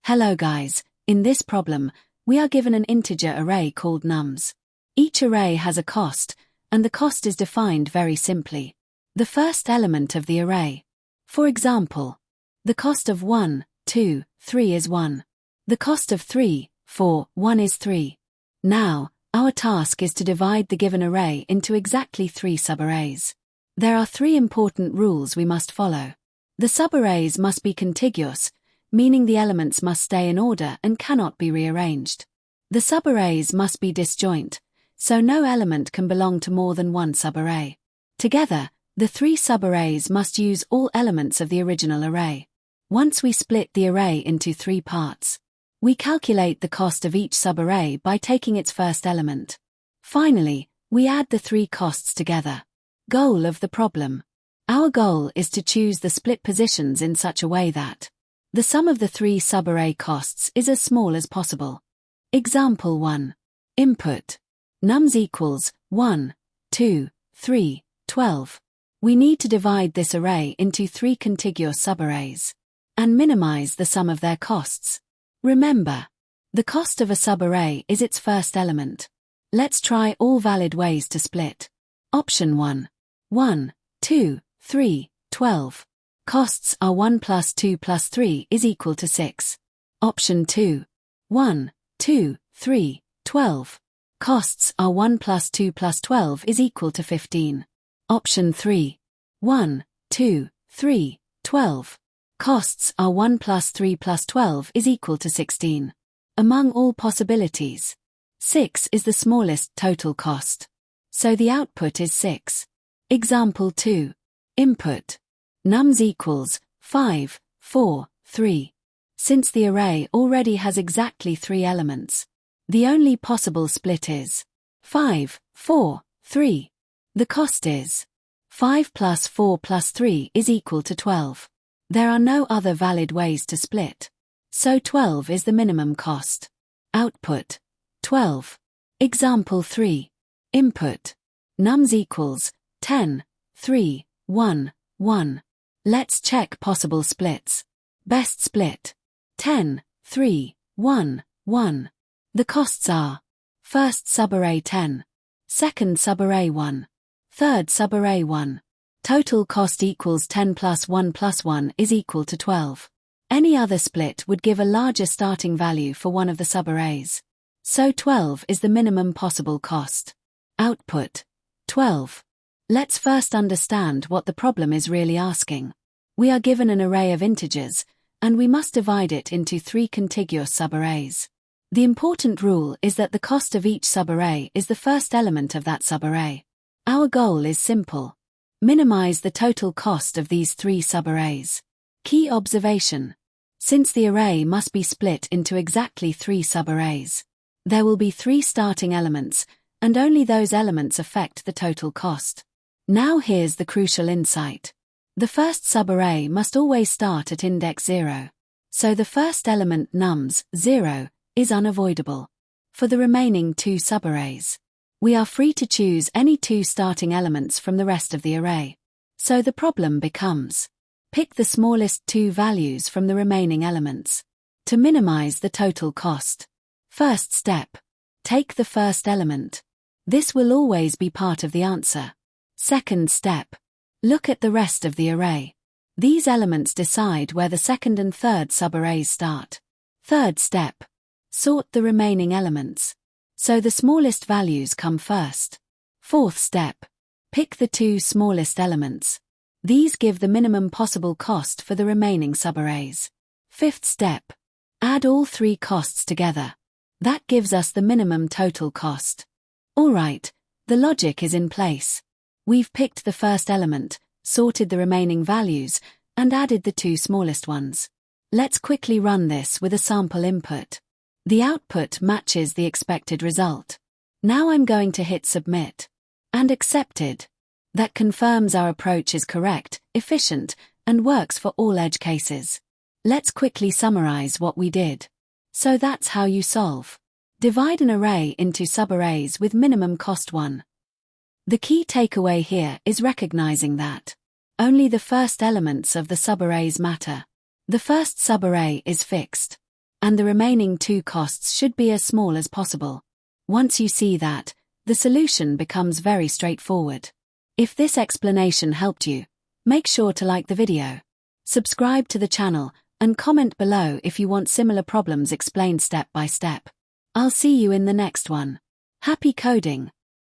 Hello guys, in this problem, we are given an integer array called nums. Each array has a cost, and the cost is defined very simply. The first element of the array. For example, the cost of 1, 2, 3 is 1. The cost of 3, 4, 1 is 3. Now, our task is to divide the given array into exactly 3 subarrays. There are 3 important rules we must follow. The subarrays must be contiguous, meaning the elements must stay in order and cannot be rearranged. The subarrays must be disjoint, so no element can belong to more than one subarray. Together, the 3 subarrays must use all elements of the original array. Once we split the array into 3 parts, we calculate the cost of each subarray by taking its first element. Finally, we add the 3 costs together. Goal of the problem. Our goal is to choose the split positions in such a way that the sum of the 3 subarray costs is as small as possible. Example 1. Input. Nums equals 1, 2, 3, 12. We need to divide this array into 3 contiguous subarrays and minimize the sum of their costs. Remember, the cost of a subarray is its first element. Let's try all valid ways to split. Option 1. 1, 2, 3, 12. Costs are 1 plus 2 plus 3 is equal to 6. Option 2. 1, 2, 3, 12. Costs are 1 plus 2 plus 12 is equal to 15. Option 3. 1, 2, 3, 12. Costs are 1 plus 3 plus 12 is equal to 16. Among all possibilities, 6 is the smallest total cost. So the output is 6. Example 2. Input. Nums equals 5, 4, 3. Since the array already has exactly 3 elements, the only possible split is 5, 4, 3. The cost is 5 plus 4 plus 3 is equal to 12. There are no other valid ways to split. So 12 is the minimum cost. Output. 12. Example 3. Input. Nums equals 10, 3, 1, 1. Let's check possible splits. Best split. 10, 3, 1, 1. The costs are: first subarray 10, second subarray 1, third subarray 1. Total cost equals 10 plus 1 plus 1 is equal to 12. Any other split would give a larger starting value for one of the subarrays. So 12 is the minimum possible cost. Output. 12. Let's first understand what the problem is really asking. We are given an array of integers, and we must divide it into 3 contiguous subarrays. The important rule is that the cost of each subarray is the first element of that subarray. Our goal is simple. Minimize the total cost of these 3 subarrays. Key observation. Since the array must be split into exactly 3 subarrays, there will be 3 starting elements, and only those elements affect the total cost. Now here's the crucial insight. The first subarray must always start at index 0. So the first element nums, 0, is unavoidable. For the remaining 2 subarrays, we are free to choose any 2 starting elements from the rest of the array. So the problem becomes: pick the smallest 2 values from the remaining elements to minimize the total cost. First step. Take the first element. This will always be part of the answer. Second step. Look at the rest of the array. These elements decide where the second and third subarrays start. Third step. Sort the remaining elements, so the smallest values come first. Fourth step. Pick the 2 smallest elements. These give the minimum possible cost for the remaining subarrays. Fifth step. Add all 3 costs together. That gives us the minimum total cost. Alright, the logic is in place. We've picked the first element, sorted the remaining values, and added the 2 smallest ones. Let's quickly run this with a sample input. The output matches the expected result. Now I'm going to hit submit. And accepted. That confirms our approach is correct, efficient, and works for all edge cases. Let's quickly summarize what we did. So that's how you solve. Divide an array into subarrays with minimum cost 1. The key takeaway here is recognizing that only the first elements of the subarrays matter. The first subarray is fixed. and the remaining two costs should be as small as possible. Once you see that, the solution becomes very straightforward. If this explanation helped you, make sure to like the video, subscribe to the channel, and comment below if you want similar problems explained step by step. I'll see you in the next one. Happy coding!